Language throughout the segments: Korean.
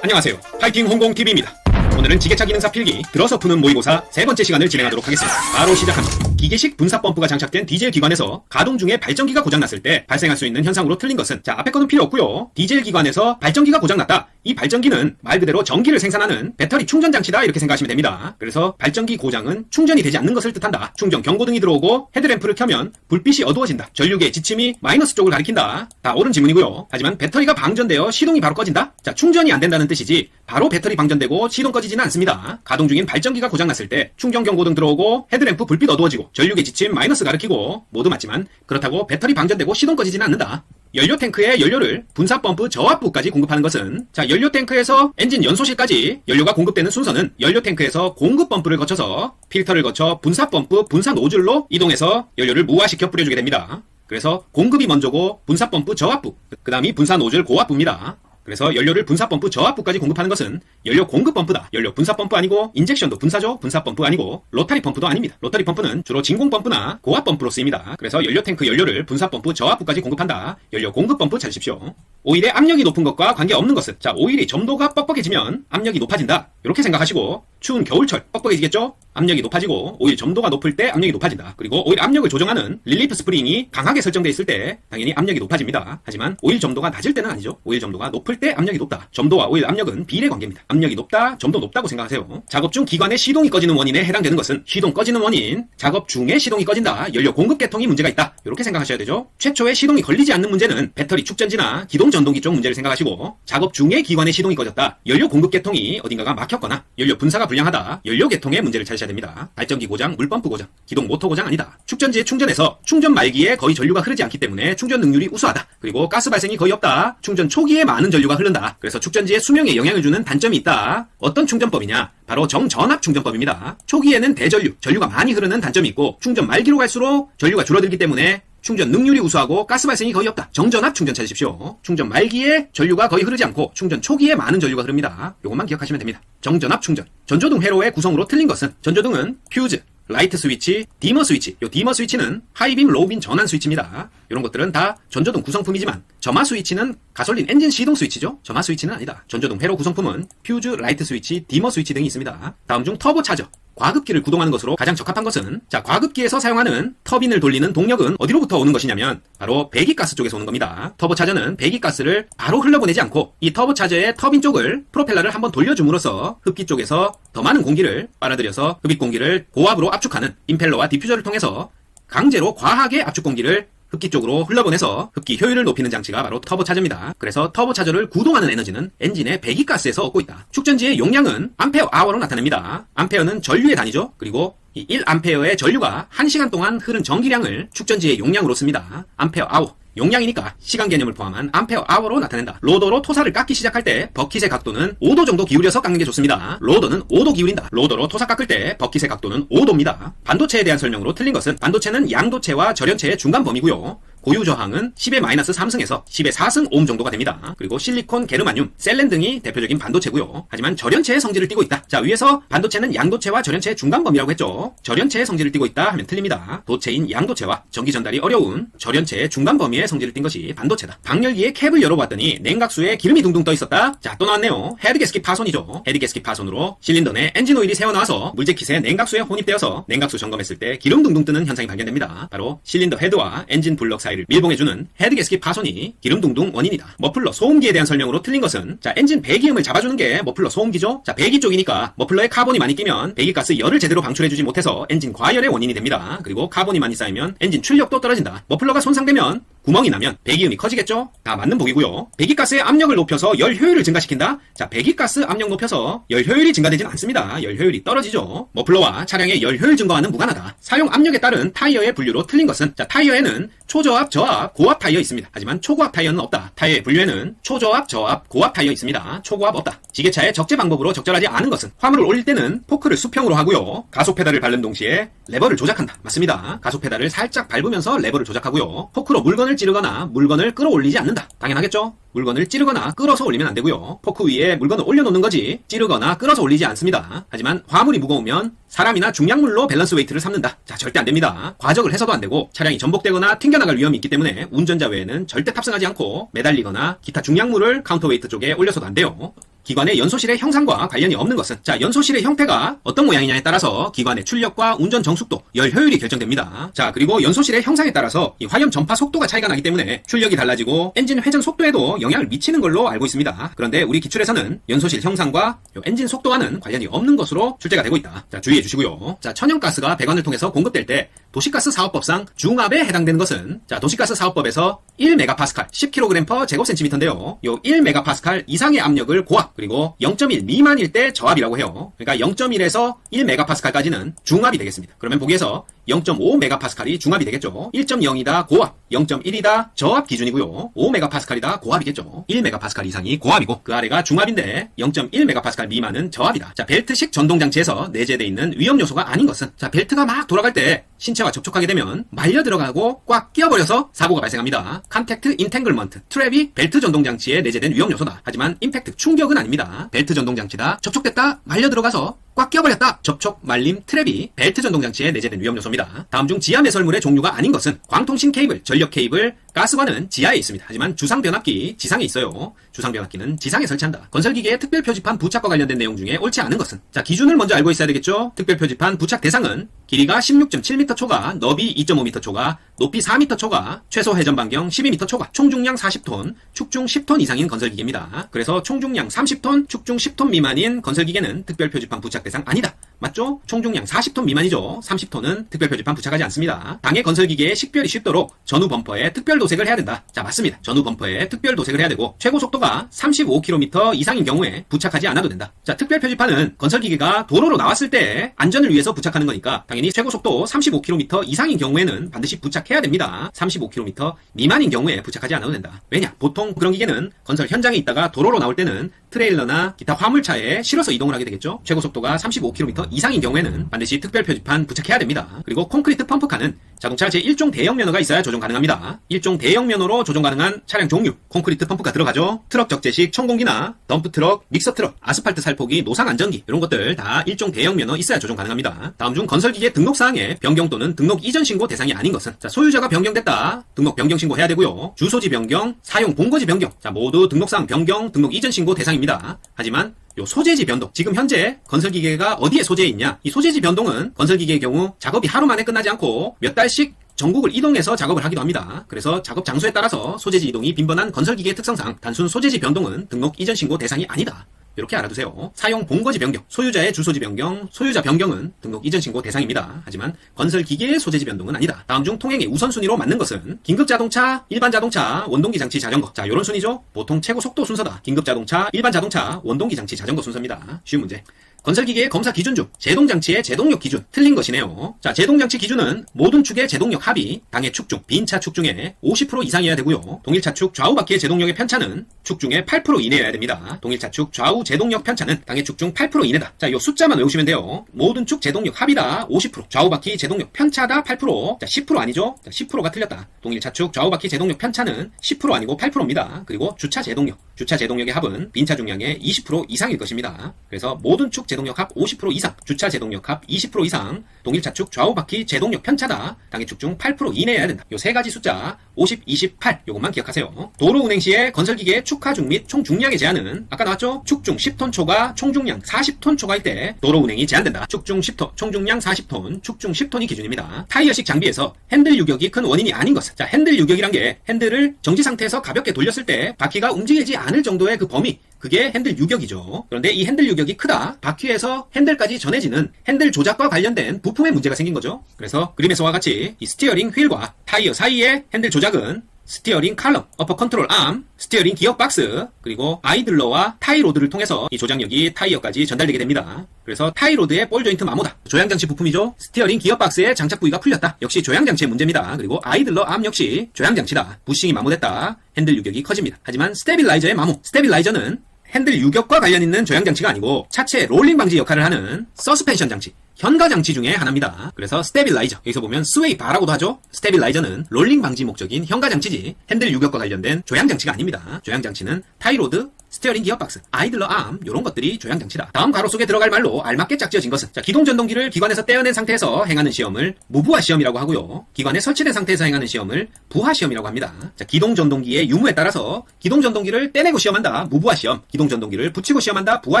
안녕하세요. 파이팅 홍공TV입니다. 오늘은 지게차 기능사 필기 들어서 푸는 모의고사 세 번째 시간을 진행하도록 하겠습니다. 바로 시작합니다. 기계식 분사 펌프가 장착된 디젤 기관에서 가동 중에 발전기가 고장났을 때 발생할 수 있는 현상으로 틀린 것은, 자, 앞에 거는 필요 없고요. 디젤 기관에서 발전기가 고장났다. 이 발전기는 말 그대로 전기를 생산하는 배터리 충전 장치다, 이렇게 생각하시면 됩니다. 그래서 발전기 고장은 충전이 되지 않는 것을 뜻한다. 충전 경고등이 들어오고 헤드램프를 켜면 불빛이 어두워진다. 전류계의 지침이 마이너스 쪽을 가리킨다. 다 옳은 질문이고요. 하지만 배터리가 방전되어 시동이 바로 꺼진다? 자, 충전이 안 된다는 뜻이지 바로 배터리 방전되고 시동 꺼지지는 않습니다. 가동 중인 발전기가 고장났을 때 충전 경고등 들어오고 헤드램프 불빛 어두워지고 전류계 지침 마이너스 가리키고 모두 맞지만, 그렇다고 배터리 방전되고 시동 꺼지지는 않는다. 연료 탱크에 연료를 분사 펌프 저압부까지 공급하는 것은, 자, 연료 탱크에서 엔진 연소실까지 연료가 공급되는 순서는 연료 탱크에서 공급 펌프를 거쳐서 필터를 거쳐 분사 펌프 분사 노즐로 이동해서 연료를 무화시켜 뿌려주게 됩니다. 그래서 공급이 먼저고 분사 펌프 저압부, 그 다음이 분사 노즐 고압부입니다. 그래서 연료를 분사 펌프 저압부까지 공급하는 것은 연료 공급 펌프다. 연료 분사 펌프 아니고 인젝션도 분사죠. 분사 펌프 아니고 로타리 펌프도 아닙니다. 로타리 펌프는 주로 진공 펌프나 고압 펌프로 쓰입니다. 그래서 연료 탱크 연료를 분사 펌프 저압부까지 공급한다. 연료 공급 펌프 찾으십시오. 오일의 압력이 높은 것과 관계없는 것은, 자, 오일이 점도가 뻑뻑해지면 압력이 높아진다. 이렇게 생각하시고, 추운 겨울철 뻑뻑해지겠죠? 압력이 높아지고 오일 점도가 높을 때 압력이 높아진다. 그리고 오일 압력을 조정하는 릴리프 스프링이 강하게 설정되어 있을 때 당연히 압력이 높아집니다. 하지만 오일 점도가 낮을 때는 아니죠. 오일 점도가 높을 때 압력이 높다. 점도와 오일 압력은 비례 관계입니다. 압력이 높다, 점도 높다고 생각하세요. 작업 중 기관의 시동이 꺼지는 원인에 해당되는 것은, 시동 꺼지는 원인, 작업 중에 시동이 꺼진다, 연료 공급 계통이 문제가 있다, 이렇게 생각하셔야 되죠. 최초에 시동이 걸리지 않는 문제는 배터리 축전지나 기동 전동기 쪽 문제를 생각하시고, 작업 중에 기관의 시동이 꺼졌다, 연료 공급 계통이 어딘가가 막혔거나 연료 분사가 불량하다, 연료 계통의 문제를 찾으셔야 됩니다. 발전기 고장, 물펌프 고장, 기동 모터 고장 아니다. 축전지에 충전해서 충전 말기에 거의 전류가 흐르지 않기 때문에 충전 능률이 우수하다. 그리고 가스 발생이 거의 없다. 충전 초기에 많은 전류가 흐른다. 그래서 축전지의 수명에 영향을 주는 단점이 있다. 어떤 충전법이냐? 바로 정전압 충전법입니다. 초기에는 대전류, 전류가 많이 흐르는 단점이 있고, 충전 말기로 갈수록 전류가 줄어들기 때문에 충전 능률이 우수하고 가스 발생이 거의 없다. 정전압 충전 찾으십시오. 충전 말기에 전류가 거의 흐르지 않고 충전 초기에 많은 전류가 흐릅니다. 이것만 기억하시면 됩니다. 정전압 충전. 전조등 회로의 구성으로 틀린 것은, 전조등은 퓨즈, 라이트 스위치, 디머 스위치. 요 디머 스위치는 하이빔, 로우빔 전환 스위치입니다. 이런 것들은 다 전조등 구성품이지만, 점화 스위치는 가솔린 엔진 시동 스위치죠. 점화 스위치는 아니다. 전조등 회로 구성품은 퓨즈, 라이트 스위치, 디머 스위치 등이 있습니다. 다음 중 터보 차저, 과급기를 구동하는 것으로 가장 적합한 것은, 자, 과급기에서 사용하는 터빈을 돌리는 동력은 어디로부터 오는 것이냐면 바로 배기가스 쪽에서 오는 겁니다. 터보차저는 배기가스를 바로 흘려보내지 않고 이 터보차저의 터빈 쪽을, 프로펠러를 한번 돌려줌으로써 흡기 쪽에서 더 많은 공기를 빨아들여서 흡입 공기를 고압으로 압축하는 임펠러와 디퓨저를 통해서 강제로 과하게 압축 공기를 흡기 쪽으로 흘러보내서 흡기 효율을 높이는 장치가 바로 터보차저입니다. 그래서 터보차저를 구동하는 에너지는 엔진의 배기가스에서 얻고 있다. 축전지의 용량은 암페어 아워로 나타냅니다. 암페어는 전류의 단위죠. 그리고 이 1암페어의 전류가 1시간 동안 흐른 전기량을 축전지의 용량으로 씁니다. 암페어 아워. 용량이니까 시간 개념을 포함한 암페어 아워로 나타낸다. 로더로 토사를 깎기 시작할 때 버킷의 각도는 5도 정도 기울여서 깎는 게 좋습니다. 로더는 5도 기울인다. 로더로 토사 깎을 때 버킷의 각도는 5도입니다. 반도체에 대한 설명으로 틀린 것은, 반도체는 양도체와 절연체의 중간 범위고요. 고유 저항은 10의 마이너스 3승에서 10의 4승 오hm 정도가 됩니다. 그리고 실리콘, 게르마늄, 셀렌 등이 대표적인 반도체고요. 하지만 절연체의 성질을 띠고 있다. 자, 위에서 반도체는 양도체와 절연체의 중간 범위라고 했죠. 절연체의 성질을 띠고 있다 하면 틀립니다. 도체인 양도체와 전기 전달이 어려운 절연체의 중간 범위의 성질을 띈 것이 반도체다. 방열기의 캡을 열어봤더니 냉각수에 기름이 둥둥 떠 있었다. 자, 또 나왔네요. 헤드게스킷 파손이죠. 헤드게스킷 파손으로 실린더 내 엔진 오일이 새어나와서 물재킷에 냉각수에 혼입되어서 냉각수 점검했을 때 기름 둥둥 뜨는 현상이 발견됩니다. 바로 실린더 헤드와 엔진 블럭 사이를 밀봉해주는 헤드게스킷 파손이 기름 둥둥 원인이다. 머플러 소음기에 대한 설명으로 틀린 것은, 자, 엔진 배기음을 잡아주는 게 머플러 소음기죠. 자, 배기 쪽이니까 머플러에 카본이 많이 끼면 배기가스 열을 제대로 방출해주지 못해서 엔진 과열의 원인이 됩니다. 그리고 카본이 많이 쌓이면 엔진 출력도 떨어진다. 머플러가 손상되면, 구멍이 나면 배기음이 커지겠죠? 다 맞는 보기고요. 배기가스의 압력을 높여서 열 효율을 증가시킨다? 자, 배기가스 압력 높여서 열 효율이 증가되진 않습니다. 열 효율이 떨어지죠. 머플러와 차량의 열 효율 증가와는 무관하다. 사용 압력에 따른 타이어의 분류로 틀린 것은, 자, 타이어에는 초저압, 저압, 고압 타이어 있습니다. 하지만 초고압 타이어는 없다. 타이어의 분류에는 초저압, 저압, 고압 타이어 있습니다. 초고압 없다. 지게차의 적재 방법으로 적절하지 않은 것은, 화물을 올릴 때는 포크를 수평으로 하고요. 가속 페달을 밟는 동시에 레버를 조작한다. 맞습니다. 가속 페달을 살짝 밟으면서 레버를 조작하고요. 포크로 물건을 찌르거나 물건을 끌어올리지 않는다. 당연하겠죠? 물건을 찌르거나 끌어서 올리면 안 되고요. 포크 위에 물건을 올려놓는 거지 찌르거나 끌어서 올리지 않습니다. 하지만 화물이 무거우면 사람이나 중량물로 밸런스 웨이트를 삼는다. 자, 절대 안 됩니다. 과적을 해서도 안 되고 차량이 전복되거나 튕겨나갈 위험이 있기 때문에 운전자 외에는 절대 탑승하지 않고 매달리거나 기타 중량물을 카운터웨이트 쪽에 올려서도 안 돼요. 기관의 연소실의 형상과 관련이 없는 것은 자, 연소실의 형태가 어떤 모양이냐에 따라서 기관의 출력과 운전 정숙도, 열 효율이 결정됩니다. 자, 그리고 연소실의 형상에 따라서 이 화염 전파 속도가 차이가 나기 때문에 출력이 달라지고 엔진 회전 속도에도 영향을 미치는 걸로 알고 있습니다. 그런데 우리 기출에서는 연소실 형상과 엔진 속도와는 관련이 없는 것으로 출제가 되고 있다. 자, 주의해 주시고요. 자, 천연가스가 배관을 통해서 공급될 때 도시가스 사업법상 중압에 해당되는 것은 자, 도시가스 사업법에서 1메가파스칼 10kg/제곱센티미터인데요. 요 1메가파스칼 이상의 압력을 고압 그리고 0.1 미만일 때 저압이라고 해요. 그러니까 0.1에서 1메가파스칼까지는 중압이 되겠습니다. 그러면 보기에서 0.5메가파스칼이 중압이 되겠죠. 1.0이다 고압, 0.1이다 저압 기준이고요. 5메가파스칼이다 고압이겠죠. 1메가파스칼 이상이 고압이고 그 아래가 중압인데 0.1메가파스칼 미만은 저압이다. 자, 벨트식 전동장치에서 내재되어 있는 위험 요소가 아닌 것은 자, 벨트가 막 돌아갈 때 신체와 접촉하게 되면 말려 들어가고 꽉 끼어버려서 사고가 발생합니다. 컨택트 인탱글먼트, 트랩이 벨트 전동장치에 내재된 위험 요소다. 하지만 임팩트, 충격은 아닙니다. 벨트 전동장치다. 접촉됐다, 말려 들어가서 꽉 끼어버렸다. 접촉, 말림, 트랩이 벨트 전동장치에 내재된 위험 요소입니다. 다음 중 지하 매설물의 종류가 아닌 것은 광통신 케이블, 전력 케이블, 가스관은 지하에 있습니다. 하지만 주상 변압기 지상에 있어요. 주상 변압기는 지상에 설치한다. 건설기계의 특별 표지판 부착과 관련된 내용 중에 옳지 않은 것은 자, 기준을 먼저 알고 있어야 되겠죠. 특별 표지판 부착 대상은 길이가 16.7m 초과, 너비 2.5m 초과, 높이 4m 초과, 최소 회전 반경 12m 초과, 총중량 40톤, 축중 10톤 이상인 건설기계입니다. 그래서 총중량 30톤, 축중 10톤 미만인 건설기계는 특별 표지판 부착 대상 아니다. 맞죠? 총중량 40톤 미만이죠. 30톤은 특별 표지판 부착하지 않습니다. 당해 건설기계에 식별이 쉽도록 전후 범퍼에 특별 도색을 해야 된다. 자, 맞습니다. 전후 범퍼에 특별 도색을 해야 되고 최고 속도가 35km 이상인 경우에 부착하지 않아도 된다. 자, 특별 표지판은 건설기계가 도로로 나왔을 때 안전을 위해서 부착하는 거니까 당연히 최고 속도 35km 이상인 경우에는 반드시 부착해야 됩니다. 35km 미만인 경우에 부착하지 않아도 된다. 왜냐? 보통 그런 기계는 건설 현장에 있다가 도로로 나올 때는 트레일러나 기타 화물차에 실어서 이동을 하게 되겠죠. 최고 속도가 35km 이상인 경우에는 반드시 특별 표지판 부착해야 됩니다. 그리고 콘크리트 펌프카는 자동차 제1종 대형 면허가 있어야 조종 가능합니다. 1종 대형 면허로 조종 가능한 차량 종류, 콘크리트 펌프카 들어가죠. 트럭 적재식 청공기나 덤프트럭, 믹서트럭, 아스팔트 살포기, 노상 안전기 이런 것들 다 1종 대형 면허 있어야 조종 가능합니다. 다음 중 건설기계 등록사항에 변경 또는 등록 이전 신고 대상이 아닌 것은 자, 소유자가 변경됐다. 등록 변경 신고해야 되고요. 주소지 변경, 사용 본거지 변경 자, 모두 등록사항 변경, 등록 이전 신고 대상입니다. 하지만 요 소재지 변동, 지금 현재 건설기계가 어디에 소재해 있냐, 이 소재지 변동은 건설기계의 경우 작업이 하루 만에 끝나지 않고 몇 달씩 전국을 이동해서 작업을 하기도 합니다. 그래서 작업 장소에 따라서 소재지 이동이 빈번한 건설기계의 특성상 단순 소재지 변동은 등록 이전 신고 대상이 아니다. 이렇게 알아두세요. 사용 본거지 변경, 소유자의 주소지 변경, 소유자 변경은 등록 이전 신고 대상입니다. 하지만 건설기계의 소재지 변동은 아니다. 다음 중 통행의 우선순위로 맞는 것은 긴급자동차, 일반자동차, 원동기장치 자전거 자, 요런 순위죠. 보통 최고 속도 순서다. 긴급자동차, 일반자동차, 원동기장치 자전거 순서입니다. 쉬운 문제. 건설기계의 검사 기준 중 제동장치의 제동력 기준 틀린 것이네요. 자, 제동장치 기준은 모든 축의 제동력 합이 당해 축중, 빈차 축중의 50% 이상이어야 되고요. 동일차축 좌우 바퀴의 제동력의 편차는 축중의 8% 이내여야 됩니다. 동일차축 좌우 제동력 편차는 당해 축중 8% 이내다. 자, 요 숫자만 외우시면 돼요. 모든 축 제동력 합이다 50%, 좌우 바퀴 제동력 편차다 8%. 자, 10% 아니죠? 자, 10%가 틀렸다. 동일차축 좌우 바퀴 제동력 편차는 10% 아니고 8%입니다. 그리고 주차 제동력의 합은 빈차 중량의 20% 이상일 것입니다. 그래서 모든 축 제동력 합 50% 이상, 주차 제동력 합 20% 이상, 동일차축 좌우 바퀴 제동력 편차다 당해 축 중 8% 이내여야 된다. 요 세 가지 숫자 50, 28 요것만 기억하세요. 도로 운행 시에 건설기계의 축하중 및 총 중량의 제한은 아까 나왔죠? 축중 10톤 초과 총중량 40톤 초과일 때 도로 운행이 제한된다. 축중 10톤, 총중량 40톤, 축중 10톤이 기준입니다. 타이어식 장비에서 핸들 유격이 큰 원인이 아닌 것은 자, 핸들 유격이란 게 핸들을 정지 상태에서 가볍게 돌렸을 때 바퀴가 움직이지 않을 정도의 그 범위, 그게 핸들 유격이죠. 그런데 이 핸들 유격이 크다. 바퀴에서 핸들까지 전해지는 핸들 조작과 관련된 부품에 문제가 생긴 거죠. 그래서 그림에서와 같이 이 스티어링 휠과 타이어 사이의 핸들 조작은 스티어링 칼럼, 어퍼 컨트롤 암, 스티어링 기어박스, 그리고 아이들러와 타이로드를 통해서 이 조작력이 타이어까지 전달되게 됩니다. 그래서 타이로드의 볼 조인트 마모다. 조향장치 부품이죠. 스티어링 기어박스의 장착 부위가 풀렸다. 역시 조향장치의 문제입니다. 그리고 아이들러 암 역시 조향장치다. 부싱이 마모됐다. 핸들 유격이 커집니다. 하지만 스테빌라이저의 마모, 스테빌라이저는 핸들 유격과 관련 있는 조향장치가 아니고 차체 롤링 방지 역할을 하는 서스펜션 장치, 현가장치 중에 하나입니다. 그래서 스테빌라이저, 여기서 보면 스웨이 바라고도 하죠. 스테빌라이저는 롤링 방지 목적인 현가장치지 핸들 유격과 관련된 조향장치가 아닙니다. 조향장치는 타이로드, 스티어링 기어박스, 아이들러 암 이런 것들이 조향장치다. 다음 괄호 속에 들어갈 말로 알맞게 짝지어진 것은 자, 기동전동기를 기관에서 떼어낸 상태에서 행하는 시험을 무부하 시험이라고 하고요. 기관에 설치된 상태에서 행하는 시험을 부하 시험이라고 합니다. 자, 기동전동기의 유무에 따라서 기동전동기를 떼내고 시험한다. 무부하 시험. 기동전동기를 붙이고 시험한다. 부하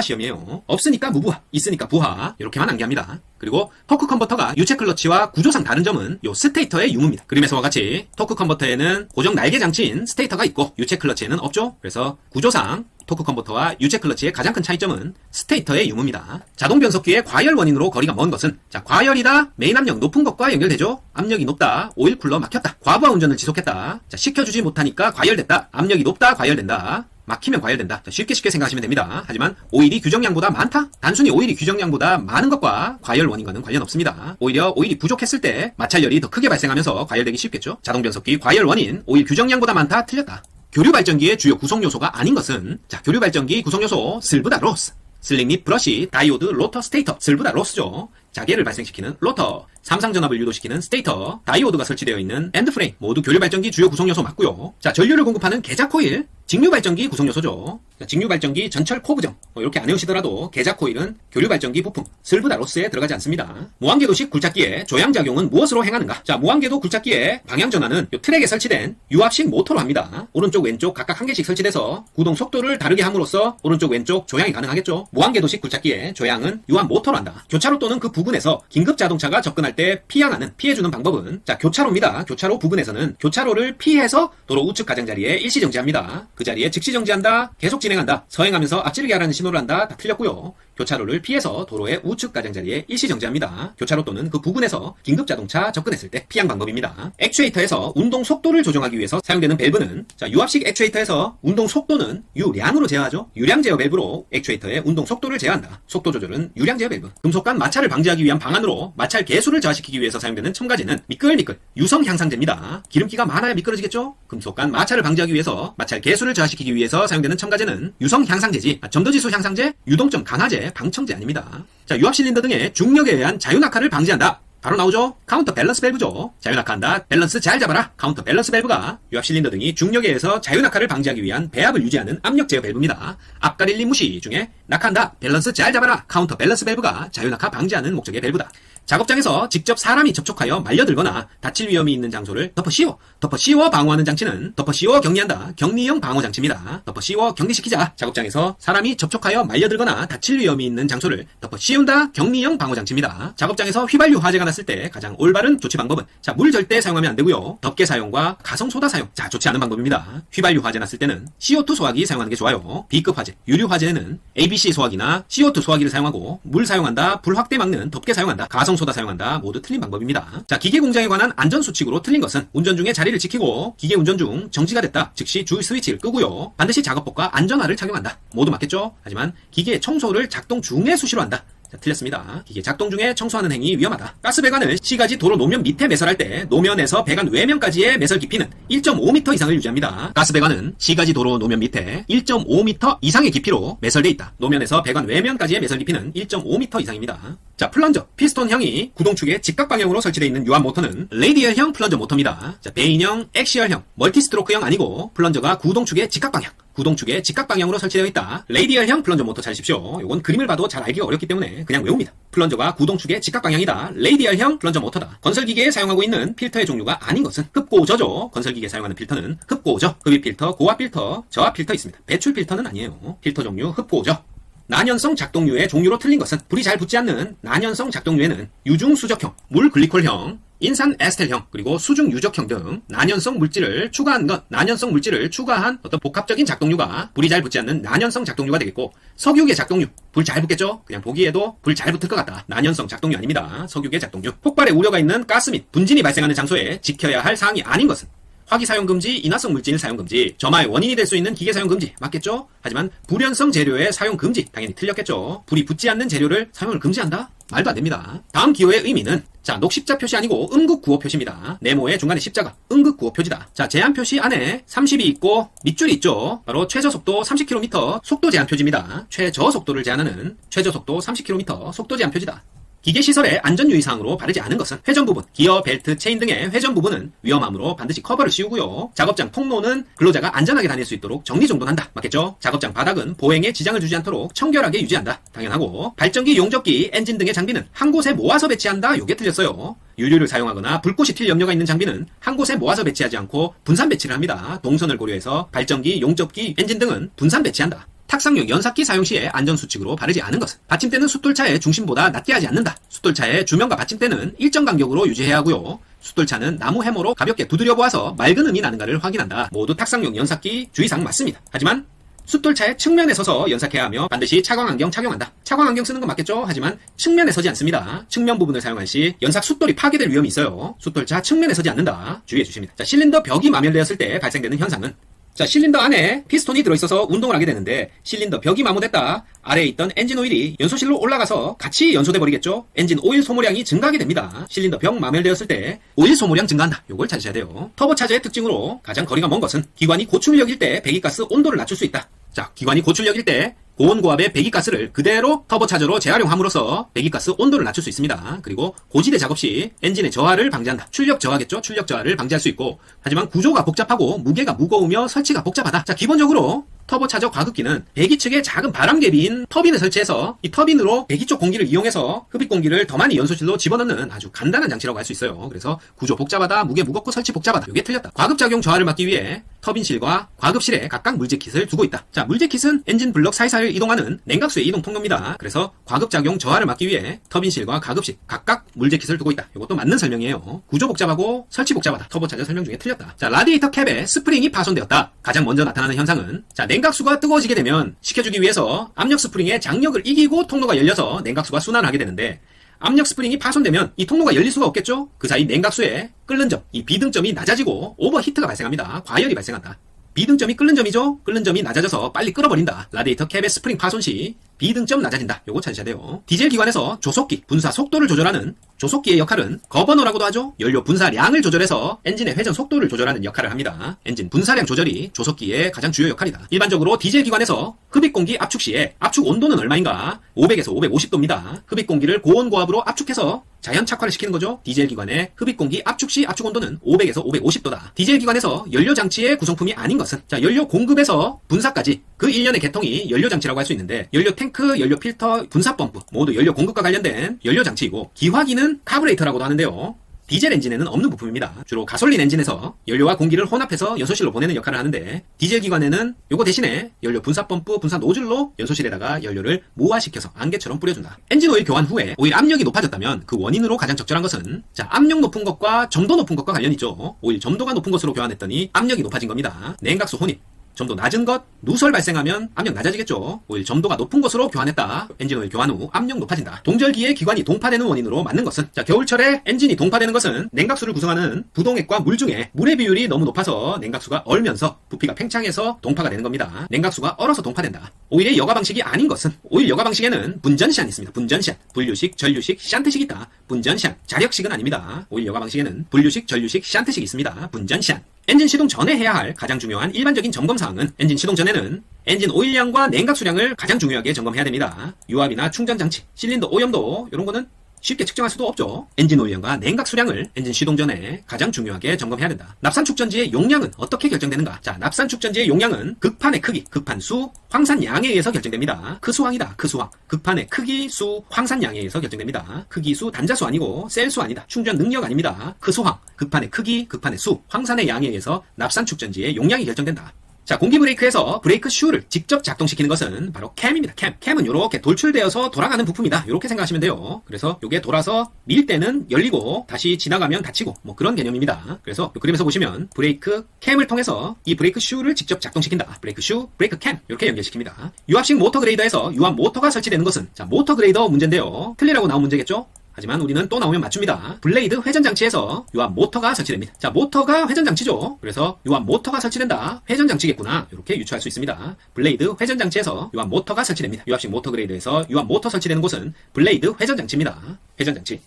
시험이에요. 없으니까 무부하, 있으니까 부하 이렇게만 암기합니다. 그리고 토크 컨버터가 유체 클러치와 구조상 다른 점은 요 스테이터의 유무입니다. 그림에서와 같이 토크 컨버터에는 고정 날개 장치인 스테이터가 있고 유체 클러치에는 없죠. 그래서 구조상 토크 컨버터와 유체 클러치의 가장 큰 차이점은 스테이터의 유무입니다. 자동 변속기의 과열 원인으로 거리가 먼 것은 자, 과열이다. 메인 압력 높은 것과 연결되죠. 압력이 높다. 오일 쿨러 막혔다. 과부하 운전을 지속했다. 자, 시켜주지 못하니까 과열됐다. 압력이 높다. 과열된다. 막히면 과열된다. 자, 쉽게 생각하시면 됩니다. 하지만 오일이 규정량보다 많다? 단순히 오일이 규정량보다 많은 것과 과열 원인과는 관련 없습니다. 오히려 오일이 부족했을 때 마찰열이 더 크게 발생하면서 과열되기 쉽겠죠. 자동 변속기 과열 원인 오일 규정량보다 많다? 틀렸다. 교류 발전기의 주요 구성 요소가 아닌 것은 자, 교류 발전기 구성 요소 슬브다 로스, 슬링 및 브러시, 다이오드, 로터, 스테이터. 슬브다 로스죠. 자개를 발생시키는 로터, 삼상전압을 유도시키는 스테이터, 다이오드가 설치되어 있는 엔드프레임 모두 교류 발전기 주요 구성 요소 맞고요. 자, 전류를 공급하는 계자 코일, 직류 발전기 구성 요소죠. 자, 직류 발전기 전철 코부정 이렇게 안 외우시더라도 계자 코일은 교류 발전기 부품 슬브다 로스에 들어가지 않습니다. 무한궤도식 굴착기의 조향작용은 무엇으로 행하는가? 자, 무한궤도 굴착기의 방향 전환은 요 트랙에 설치된 유압식 모터로 합니다. 오른쪽 왼쪽 각각 한 개씩 설치돼서 구동 속도를 다르게 함으로써 오른쪽 왼쪽 조향이 가능하겠죠. 무한궤도식 굴착기의 조향은 유압 모터로 한다. 교차로 또는 그 부근에서 긴급 자동차가 접근할 때 피해주는 방법은 자, 교차로입니다. 교차로 부근에서는 교차로를 피해서 도로 우측 가장자리에 일시 정지합니다. 그 자리에 즉시 정지한다. 계속 진행한다. 서행하면서 앞지르게 하라는 신호를 한다. 다 틀렸고요. 교차로를 피해서 도로의 우측 가장자리에 일시 정지합니다. 교차로 또는 그 부근에서 긴급 자동차 접근했을 때 피한 방법입니다. 액추에이터에서 운동 속도를 조정하기 위해서 사용되는 밸브는 자, 유압식 액추에이터에서 운동 속도는 유량으로 제어하죠. 유량 제어 밸브로 액추에이터의 운동 속도를 제어한다. 속도 조절은 유량 제어 밸브. 금속 간 마찰을 방지하기 위한 방안으로 마찰 계수를 저하시키기 위해서 사용되는 첨가제는 미끌미끌 유성 향상제입니다. 기름기가 많아야 미끄러지겠죠? 금속 간 마찰을 방지하기 위해서 마찰 계수를 저하시키기 위해서 사용되는 첨가제는 유성 향상제지 점도지수 향상제, 유동점 강화제, 방청제 아닙니다. 자, 유압 실린더 등의 중력에 의한 자유낙하를 방지한다. 바로 나오죠? 카운터 밸런스 밸브죠. 자유낙하한다. 밸런스 잘 잡아라. 카운터 밸런스 밸브가 유압 실린더 등이 중력에 의해서 자유낙하를 방지하기 위한 배압을 유지하는 압력 제어 밸브입니다. 앞가릴리 무시 중에 낙하한다. 밸런스 잘 잡아라. 카운터 밸런스 밸브가 자유낙하 방지하는 목적의 밸브다. 작업장에서 직접 사람이 접촉하여 말려들거나 다칠 위험이 있는 장소를 덮어씌워 방어하는 장치는 덮어씌워 격리한다. 격리형 방어 장치입니다. 덮어씌워 격리시키자. 작업장에서 사람이 접촉하여 말려들거나 다칠 위험이 있는 장소를 덮어씌운다. 격리형 방어 장치입니다. 작업장에서 휘발유 화재가 났을 때 가장 올바른 조치 방법은 자, 물 절대 사용하면 안 되고요. 덮개 사용과 가성소다 사용. 자, 좋지 않은 방법입니다. 휘발유 화재 났을 때는 CO2 소화기 사용하는 게 좋아요. B급 화재, 유류 화재는 ABC 소화기나 CO2 소화기를 사용하고 물 사용한다. 불 확대 막는 덮개 사용한다. 가성소다 사용한다. 모두 틀린 방법입니다. 자, 기계 공장에 관한 안전수칙으로 틀린 것은 운전 중에 자리를 지키고 기계 운전 중 정지가 됐다. 즉시 주 스위치를 끄고요. 반드시 작업복과 안전화를 착용한다. 모두 맞겠죠? 하지만 기계 청소를 작동 중에 수시로 한다. 자, 틀렸습니다. 기계 작동 중에 청소하는 행위 위험하다. 가스 배관을 시가지 도로 노면 밑에 매설할 때 노면에서 배관 외면까지의 매설 깊이는 1.5m 이상을 유지합니다. 가스 배관은 시가지 도로 노면 밑에 1.5m 이상의 깊이로 매설돼 있다. 노면에서 배관 외면까지의 매설 깊이는 1.5m 이상입니다. 자, 플런저, 피스톤형이 구동축의 직각 방향으로 설치되어 있는 유압 모터는 레이디얼형 플런저 모터입니다. 자, 베인형, 엑시얼형, 멀티스트로크형 아니고 플런저가 구동축의 직각 방향. 구동축의 직각 방향으로 설치되어 있다. 레이디얼형 플런저 모터 찾으십시오. 이건 그림을 봐도 잘 알기가 어렵기 때문에 그냥 외웁니다. 플런저가 구동축의 직각 방향이다. 레이디얼형 플런저 모터다. 건설기계에 사용하고 있는 필터의 종류가 아닌 것은 흡고저죠. 건설기계에 사용하는 필터는 흡고저, 흡입 필터, 고압 필터, 저압 필터 있습니다. 배출 필터는 아니에요. 필터 종류 흡고저. 난연성 작동류의 종류로 틀린 것은 불이 잘 붙지 않는 난연성 작동류에는 유중수적형, 물글리콜형, 인산 에스텔형, 그리고 수중 유적형 등 난연성 물질을 추가한 어떤 복합적인 작동류가 불이 잘 붙지 않는 난연성 작동류가 되겠고, 석유계 작동류, 불 잘 붙겠죠? 그냥 보기에도 불 잘 붙을 것 같다. 난연성 작동류 아닙니다. 석유계 작동류. 폭발의 우려가 있는 가스 및 분진이 발생하는 장소에 지켜야 할 사항이 아닌 것은 화기 사용 금지, 인화성 물질 사용 금지, 점화의 원인이 될 수 있는 기계 사용 금지 맞겠죠? 하지만 불연성 재료의 사용 금지 당연히 틀렸겠죠? 불이 붙지 않는 재료를 사용을 금지한다? 말도 안 됩니다. 다음 기호의 의미는 자, 녹십자 표시 아니고 음극구호 표시입니다. 네모의 중간에 십자가, 음극구호 표시다. 자, 제한 표시 안에 30이 있고 밑줄이 있죠. 바로 최저속도 30km 속도 제한 표지입니다. 최저속도를 제한하는 최저속도 30km 속도 제한 표지다. 기계시설의 안전유의사항으로 바르지 않은 것은 회전 부분, 기어, 벨트, 체인 등의 회전 부분은 위험하므로 반드시 커버를 씌우고요. 작업장 통로는 근로자가 안전하게 다닐 수 있도록 정리정돈한다. 맞겠죠? 작업장 바닥은 보행에 지장을 주지 않도록 청결하게 유지한다. 당연하고 발전기, 용접기, 엔진 등의 장비는 한 곳에 모아서 배치한다. 요게 틀렸어요. 유류를 사용하거나 불꽃이 튈 염려가 있는 장비는 한 곳에 모아서 배치하지 않고 분산 배치를 합니다. 동선을 고려해서 발전기, 용접기, 엔진 등은 분산 배치한다. 탁상용 연삭기 사용 시에 안전수칙으로 바르지 않은 것은 받침대는 숫돌차의 중심보다 낮게 하지 않는다. 숫돌차의 주면과 받침대는 일정 간격으로 유지해야 하고요. 숫돌차는 나무 해머로 가볍게 두드려 보아서 맑은 음이 나는가를 확인한다. 모두 탁상용 연삭기 주의사항 맞습니다. 하지만 숫돌차의 측면에 서서 연삭해야 하며 반드시 차광안경 착용한다. 차광안경 쓰는 건 맞겠죠? 하지만 측면에 서지 않습니다. 측면 부분을 사용할 시 연삭 숫돌이 파괴될 위험이 있어요. 숫돌차 측면에 서지 않는다. 주의해 주십니다. 자, 실린더 벽이 마멸되었을 때 발생되는 현상은 자, 실린더 안에 피스톤이 들어있어서 운동을 하게 되는데 실린더 벽이 마모됐다. 아래에 있던 엔진 오일이 연소실로 올라가서 같이 연소돼 버리겠죠. 엔진 오일 소모량이 증가하게 됩니다. 실린더 벽 마멸되었을 때 오일 소모량 증가한다. 요걸 찾으셔야 돼요. 터보차저의 특징으로 가장 거리가 먼 것은 기관이 고출력일 때 배기가스 온도를 낮출 수 있다. 자, 기관이 고출력일 때 고온고압의 배기가스를 그대로 터보차저로 재활용함으로써 배기가스 온도를 낮출 수 있습니다. 그리고 고지대 작업 시 엔진의 저하를 방지한다. 출력 저하겠죠? 출력 저하를 방지할 수 있고 하지만 구조가 복잡하고 무게가 무거우며 설치가 복잡하다. 자, 기본적으로 터보차저 과급기는 배기 측에 작은 바람개비인 터빈을 설치해서 이 터빈으로 배기 쪽 공기를 이용해서 흡입 공기를 더 많이 연소실로 집어넣는 아주 간단한 장치라고 할 수 있어요. 그래서 구조 복잡하다, 무게 무겁고 설치 복잡하다. 이게 틀렸다. 과급작용 저하를 막기 위해 터빈실과 과급실에 각각 물재킷을 두고 있다. 자, 물재킷은 엔진 블럭 사이사이를 이동하는 냉각수의 이동 통로입니다. 그래서 과급작용 저하를 막기 위해 터빈실과 과급실 각각 물재킷을 두고 있다. 이것도 맞는 설명이에요. 구조 복잡하고 설치 복잡하다. 터보차저 설명 중에 틀렸다. 자, 라디에이터 캡에 스프링이 파손되었다. 가장 먼저 나타나는 현상은 자, 냉각수가 뜨거워지게 되면 식혀주기 위해서 압력 스프링의 장력을 이기고 통로가 열려서 냉각수가 순환하게 되는데 압력 스프링이 파손되면 이 통로가 열릴 수가 없겠죠? 그 사이 냉각수의 끓는 점, 이 비등점이 낮아지고 오버히트가 발생합니다. 과열이 발생한다. 비등점이 끓는 점이죠? 끓는 점이 낮아져서 빨리 끓어버린다. 라디에이터 캡의 스프링 파손 시 비등점 낮아진다. 요거 찾으셔야 돼요. 디젤 기관에서 조속기, 분사 속도를 조절하는 조속기의 역할은 거버너라고도 하죠. 연료 분사량을 조절해서 엔진의 회전 속도를 조절하는 역할을 합니다. 엔진 분사량 조절이 조속기의 가장 주요 역할이다. 일반적으로 디젤 기관에서 흡입공기 압축 시에 압축 온도는 얼마인가? 500에서 550도입니다. 흡입공기를 고온고압으로 압축해서 자연 착화를 시키는 거죠. 디젤 기관의 흡입공기 압축 시 압축 온도는 500에서 550도다. 디젤 기관에서 연료 장치의 구성품이 아닌 것은 자, 연료 공급에서 분사까지 그 일련의 계통이 연료 장치라고 할 수 있는데 연료 탱크, 연료 필터, 분사 펌프 모두 연료 공급과 관련된 연료 장치이고 기화기는 카브레이터라고도 하는데요. 디젤 엔진에는 없는 부품입니다. 주로 가솔린 엔진에서 연료와 공기를 혼합해서 연소실로 보내는 역할을 하는데 디젤 기관에는 요거 대신에 연료 분사 펌프, 분사 노즐로 연소실에다가 연료를 무화시켜서 안개처럼 뿌려준다. 엔진 오일 교환 후에 오일 압력이 높아졌다면 그 원인으로 가장 적절한 것은 자, 압력 높은 것과 점도 높은 것과 관련이 있죠. 오일 점도가 높은 것으로 교환했더니 압력이 높아진 겁니다. 냉각수 혼입. 점도 낮은 것, 누설 발생하면 압력 낮아지겠죠. 오일 점도가 높은 것으로 교환했다. 엔진 오일 교환 후 압력 높아진다. 동절기에 기관이 동파되는 원인으로 맞는 것은 자, 겨울철에 엔진이 동파되는 것은 냉각수를 구성하는 부동액과 물 중에 물의 비율이 너무 높아서 냉각수가 얼면서 부피가 팽창해서 동파가 되는 겁니다. 냉각수가 얼어서 동파된다. 오일의 여과 방식이 아닌 것은 오일 여과 방식에는 분전시안이 있습니다. 분전시안. 분류식, 전류식, 샨트식이 있다. 분전시안. 자력식은 아닙니다. 오일 여과 방식에는 분류식, 전류식, 샨트식이 있습니다. 분전시안. 엔진 시동 전에 해야 할 가장 중요한 일반적인 점검사항은 엔진 시동 전에는 엔진 오일량과 냉각수량을 가장 중요하게 점검해야 됩니다. 유압이나 충전장치, 실린더 오염도 이런 거는 쉽게 측정할 수도 없죠. 엔진 오일량과 냉각수량을 엔진 시동 전에 가장 중요하게 점검해야 된다. 납산 축전지의 용량은 어떻게 결정되는가? 자, 납산 축전지의 용량은 극판의 크기, 극판 수, 황산량에 의해서 결정됩니다. 크수황이다. 크수황. 극판의 크기, 수, 황산량에 의해서 결정됩니다. 크기, 수, 단자수 아니고 셀수 아니다. 충전 능력 아닙니다. 크수황. 극판의 크기, 극판의 수, 황산의 양에 의해서 납산 축전지의 용량이 결정된다. 자, 공기 브레이크에서 브레이크 슈를 직접 작동시키는 것은 바로 캠입니다. 캠은 이렇게 돌출되어서 돌아가는 부품이다. 이렇게 생각하시면 돼요. 그래서 이게 돌아서 밀 때는 열리고 다시 지나가면 닫히고 뭐 그런 개념입니다. 그래서 그림에서 보시면 브레이크 캠을 통해서 이 브레이크 슈를 직접 작동시킨다. 브레이크 슈, 브레이크 캠 이렇게 연결시킵니다. 유압식 모터 그레이더에서 유압 모터가 설치되는 것은 자, 모터 그레이더 문제인데요. 틀리라고 나온 문제겠죠? 하지만 우리는 또 나오면 맞춥니다. 블레이드 회전장치에서 유압 모터가 설치됩니다. 자, 모터가 회전장치죠. 그래서 유압 모터가 설치된다. 회전장치겠구나. 이렇게 유추할 수 있습니다. 블레이드 회전장치에서 유압 모터가 설치됩니다. 유압식 모터 그레이드에서 유압 모터 설치되는 곳은 블레이드 회전장치입니다. 회전장치.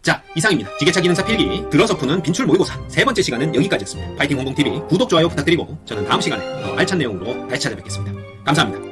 자, 이상입니다. 지게차 기능사 필기 들어서 푸는 빈출 모의고사 세 번째 시간은 여기까지였습니다. 파이팅 공동TV 구독, 좋아요 부탁드리고 저는 다음 시간에 더 알찬 내용으로 다시 찾아뵙겠습니다. 감사합니다.